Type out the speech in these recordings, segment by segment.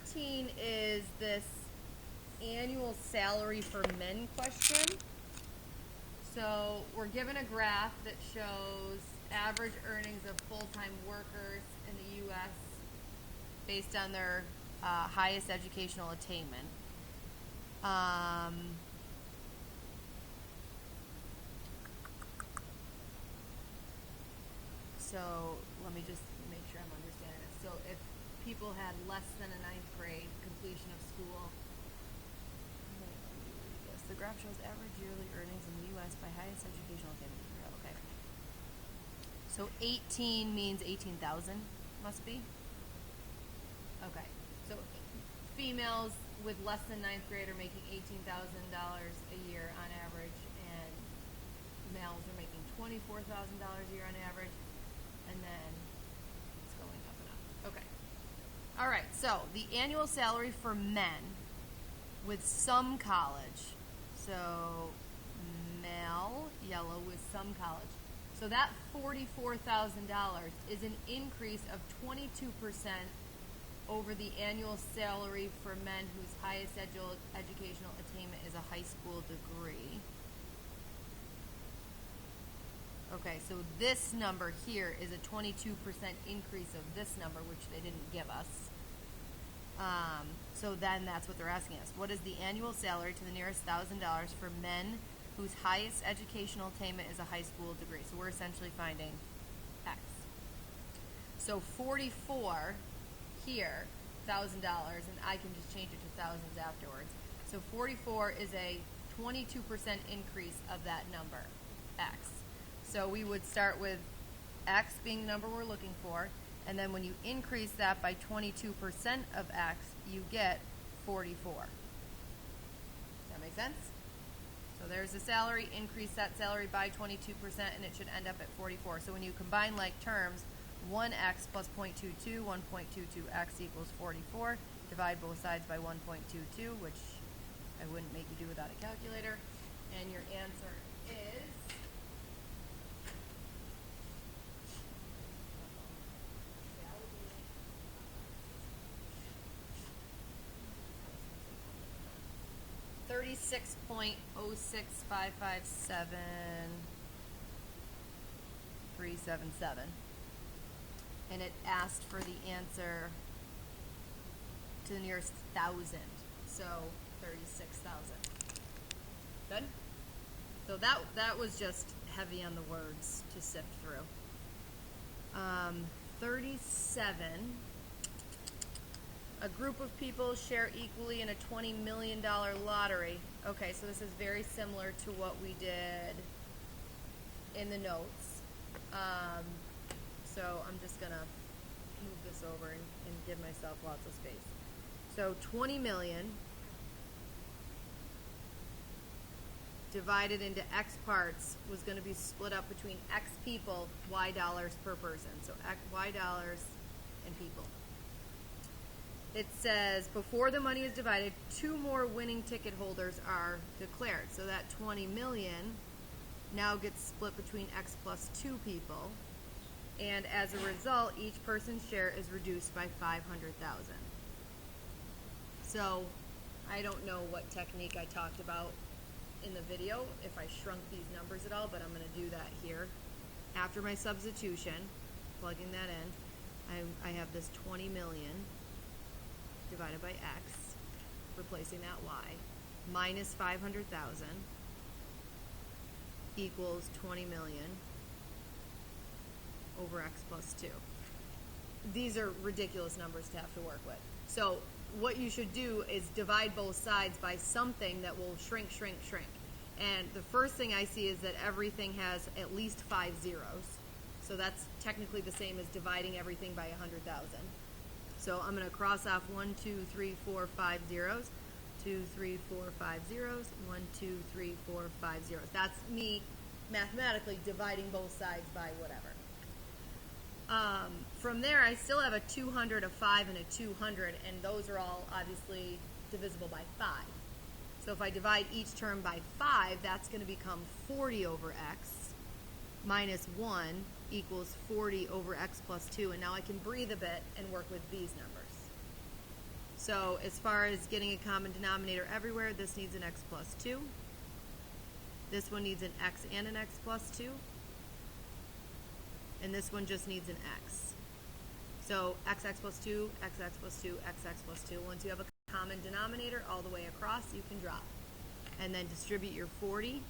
13 is this annual salary for men question. So we're given a graph that shows average earnings of full-time workers in the U.S. based on their highest educational attainment. So let me just make sure I'm understanding this. So if people had less than a 9th grade completion of school, yes, the graph shows average yearly earnings in the U.S. by highest educational attainment. Okay. So 18 means 18,000 must be? Okay. So females with less than 9th grade are making $18,000 a year on average, and males are making $24,000 a year on average, and then it's going up and up. Okay. All right, so the annual salary for men with some college, so male, yellow, with some college. So that $44,000 is an increase of 22% over the annual salary for men whose highest educational attainment is a high school degree. Okay, so this number here is a 22% increase of this number, which they didn't give us. So then that's what they're asking us. What is the annual salary to the nearest $1,000 for men whose highest educational attainment is a high school degree? So we're essentially finding X. So 44 here, $1,000, and I can just change it to thousands afterwards. So 44 is a 22% increase of that number, X. So we would start with X being the number we're looking for, and then when you increase that by 22% of X, you get 44. Does that make sense? So there's the salary, increase that salary by 22%, and it should end up at 44. So when you combine like terms, 1x plus 0.22, 1.22x equals 44. Divide both sides by 1.22, which I wouldn't make you do without a calculator. And your answer is 36.06557,377. And it asked for the answer to the nearest 1,000, so 36,000. Good? So that was just heavy on the words to sift through. 37. A group of people share equally in a $20 million lottery. Okay, so this is very similar to what we did in the notes. So I'm just going to move this over and give myself lots of space. So 20 million divided into X parts was going to be split up between X people, Y dollars per person. So Y dollars and people. It says before the money is divided, 2 more winning ticket holders are declared. So that 20 million now gets split between X plus 2 people. And as a result, each person's share is reduced by 500,000. So I don't know what technique I talked about in the video, if I shrunk these numbers at all, but I'm going to do that here. After my substitution, plugging that in, I have this 20 million divided by X, replacing that Y, minus 500,000 equals 20 million over X plus 2. These are ridiculous numbers to have to work with. So what you should do is divide both sides by something that will shrink, shrink, shrink. And the first thing I see is that everything has at least 5 zeros. So that's technically the same as dividing everything by 100,000. So I'm going to cross off 1, 2, 3, 4, 5 zeros. 2, 3, 4, 5 zeros. 1, 2, 3, 4, 5 zeros. That's me mathematically dividing both sides by whatever. From there, I still have a 200, a 5, and a 200, and those are all obviously divisible by 5. So if I divide each term by 5, that's going to become 40 over X minus 1 equals 40 over X plus 2, and now I can breathe a bit and work with these numbers. So as far as getting a common denominator everywhere, this needs an x plus 2. This one needs an x and an x plus 2. And this one just needs an x. So x plus 2, x plus 2, x plus 2. Once you have a common denominator all the way across, you can drop. And then distribute your 40.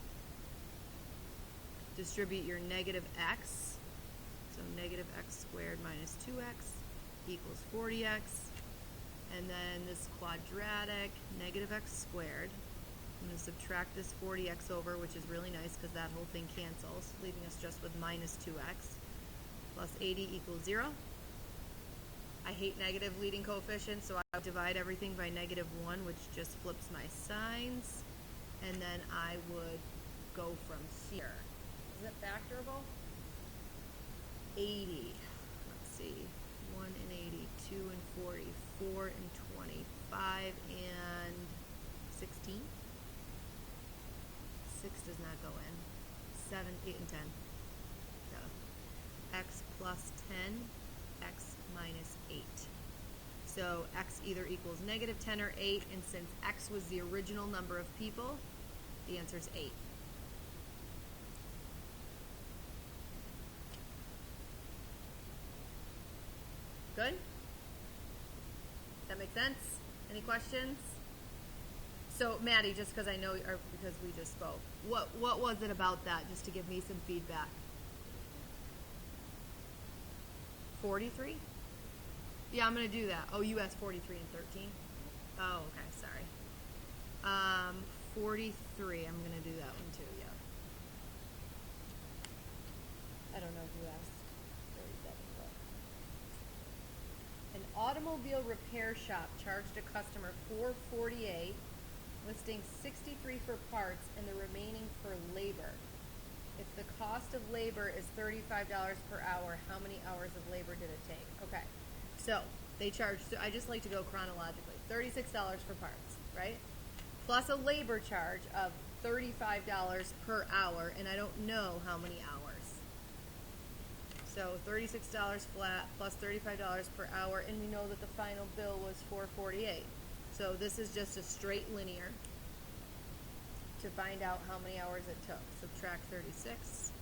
Distribute your negative x. So negative x squared minus 2x equals 40x. And then this quadratic, negative x squared. I'm going to subtract this 40x over, which is really nice because that whole thing cancels, leaving us just with minus 2x. Plus 80 equals 0. I hate negative leading coefficients, so I divide everything by negative 1, which just flips my signs. And then I would go from here. Is it factorable? 80. Let's see. 1 and 80, 2 and 40, 4 and 25 and 16. 6 does not go in. 7, 8, and 10. So x plus 10, x minus 8. So x either equals negative 10 or 8, and since x was the original number of people, the answer is 8. Good? Does that make sense? Any questions? So, Maddie, just because I know, or because we just spoke, what was it about that, just to give me some feedback? 43? Yeah, I'm going to do that. Oh, you asked 43 and 13? Oh, okay, sorry. 43, I'm going to do that one too, yeah. I don't know who asked 37, but. An automobile repair shop charged a customer $4.48, listing $63 for parts and the remaining for labor. If the cost of labor is $35 per hour, how many hours of labor did it take? Okay, so they charged, so I just like to go chronologically, $36 for parts, right? Plus a labor charge of $35 per hour, and I don't know how many hours. So $36 flat plus $35 per hour, and we know that the final bill was $4.48. So this is just a straight linear to find out how many hours it took. Subtract 36.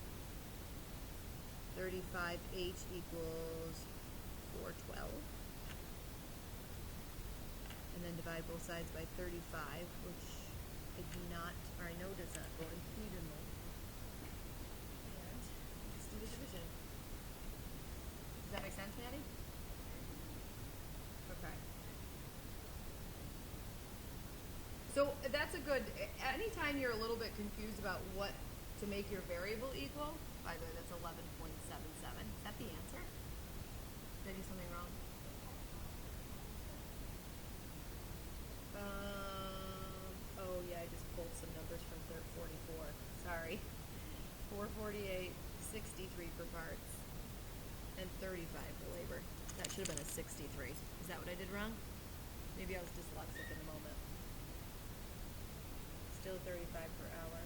35H equals 412. And then divide both sides by 35, which I do not, or I know does not go in evenly. And just do the division. Does that make sense, Maddie? Okay. So that's a good, anytime you're a little bit confused about what to make your variable equal, by the way, that's 11.77. Is that the answer? Did I do something wrong? Oh yeah, I just pulled some numbers from 44. Sorry. 448, 63 for parts, and 35 for labor. That should have been a 63. Is that what I did wrong? Maybe I was dyslexic in the moment. Still 35 per hour.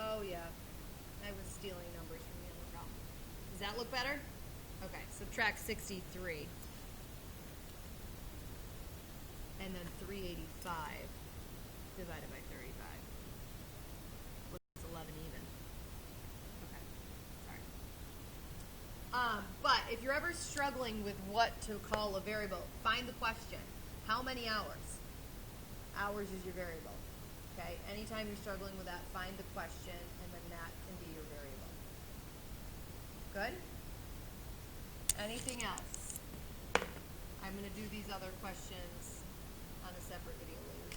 Oh yeah, I was stealing numbers from the other problem. Does that look better? Okay, subtract 63. And then 385 divided by 35. What's 11 even? Okay, sorry. But if you're ever struggling with what to call a variable, find the question. How many hours? Hours is your variable. Okay, anytime you're struggling with that, find the question, and then that can be your variable. Good? Anything else? I'm going to do these other questions on a separate video later.